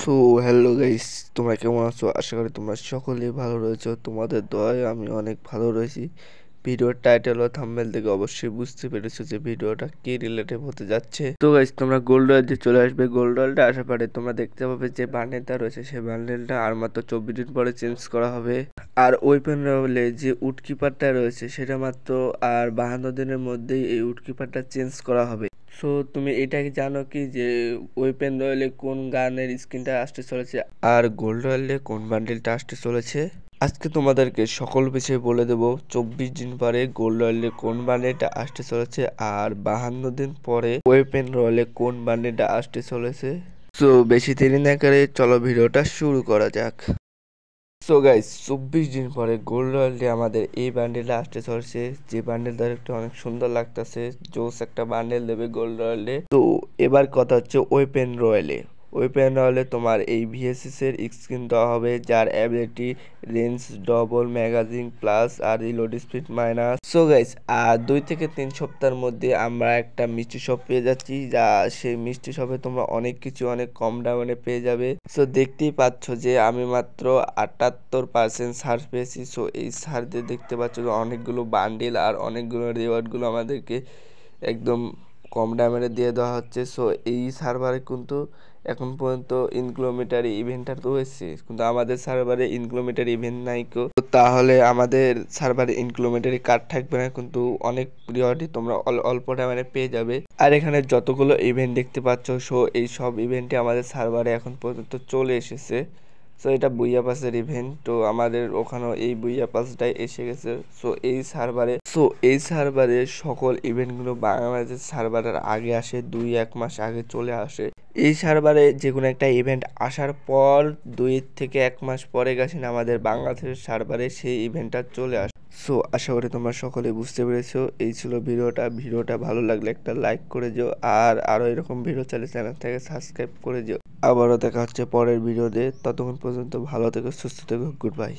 So hello guys, তোমরা কেমন আছো? আশা করি তোমরা সকলেই ভালো রয়েছো। তোমাদের দয়ায় আমি অনেক ভালো রয়েছি। ভিডিওর টাইটেল ও থাম্বনেল থেকে অবশ্যই বুঝতে পেরেছো যে ভিডিওটা কি রিলেটেড হতে যাচ্ছে। তো গাইস, তোমরা গোল্ড রয়্যাল যে চলে আসবে, গোল্ড রয়্যালটা আসার পরে তোমরা দেখতে পাবে যে বান্ডেলটা রয়েছে, সেই বান্ডেলটা আর মাত্র 24 দিন পরে চেঞ্জ করা হবে। আর ওয়েপন রয়্যালে যে উডকিপারটা রয়েছে সেটা মাত্র আর 52 দিনের মধ্যেই এই উডকিপারটা চেঞ্জ করা হবে। সো তুমি এটা কি জানো কি যে ওয়েপেন রয়্যালে কোন গানের স্কিনটা আসতে চলেছে আর গোল্ড রয়্যালে কোন বান্ডেলটা আসতে চলেছে? আজকে তোমাদেরকে সকল বিষয়ে বলে দেব। 24 দিন পরে গোল্ড রয়্যালে কোন বান্ডেলটা আসতে চলেছে আর 52 দিন পরে ওয়েপেন রয়্যালে কোন বান্ডেলটা আসতে চলেছে। সো বেশি দেরি না করে চলো ভিডিওটা শুরু করা যাক। সো গাইস, 24 দিন পরে গোল্ড রয়্যালে আমাদের এই বান্ডেলটা আসতে চলছে, যে বান্ডেলটা একটু অনেক সুন্দর লাগতেছে। জোস একটা বান্ডেল দেবে গোল্ড রয়্যালে। তো এবার কথা হচ্ছে ওয়েপেন রয়্যালে। ওয়েপেন রয়্যালে তোমার এই ভিএসএস এর স্কিন দেওয়া হবে, যার ability range double, magazine plus আর reload speed minus. So guys, আর 2 থেকে 3 সপ্তাহের মধ্যে আমরা একটা মিষ্টি শপ পেয়ে যাচ্ছি, যা সেই মিষ্টি শপে তোমরা অনেক কিছু অনেক কম দামে পেয়ে যাবে। সো দেখতেই পাচ্ছ যে আমি মাত্র 78% ছাড় পেয়েছি। সো এই ছাড় দিয়ে দেখতে পাচ্ছ যে অনেকগুলো বান্ডিল আর অনেকগুলো রিওয়ার্ডগুলো আমাদেরকে একদম কম দামে দিয়ে দেওয়া হচ্ছে। সো এই সার্ভারে কিন্তু এখন পর্যন্ত ইনক্লোমিটারি ইভেন্টটা রয়েছে, কিন্তু আমাদের সার্ভারে ইনক্লোমিটারি ইভেন্ট নাই কো। তাহলে আমাদের সার্ভারে ইনক্লোমিটারি কার্ড থাকবে না, কিন্তু অনেক রিওয়ার্ডই তোমরা অল্প দামে পেয়ে যাবে। আর এখানে যতগুলো ইভেন্ট দেখতে পাচ্ছ, সো এই সব ইভেন্টই আমাদের সার্ভারে এখন পর্যন্ত চলে এসেছে। সো এটা বুইয়া পাসের ইভেন্ট, তো আমাদের ওখানেও এই বুইয়া পাসটাই এসে গেছে। সো এই সার্ভারে সকল ইভেন্টগুলো বাংলাদেশের সার্ভারের আগে আসে, 2-1 মাস আগে চলে আসে। এই সার্ভারে যে কোনো একটা ইভেন্ট আসার পর 2 থেকে 1 মাস পরে গেছেন আমাদের বাংলাদেশের সার্ভারে সেই ইভেন্টটা চলে আসে। সো আশা করি তোমরা সকলে বুঝতে পেরেছো। এই ছিল ভিডিওটা ভালো লাগলে একটা লাইক করে দিও, আর আরো এরকম ভিডিও চাইলে চ্যানেলটাকে সাবস্ক্রাইব করে দিও। আবারও দেখা হচ্ছে পরের ভিডিওতে। ততক্ষণ পর্যন্ত ভালো থেকো, সুস্থ থেকো, গুড বাই।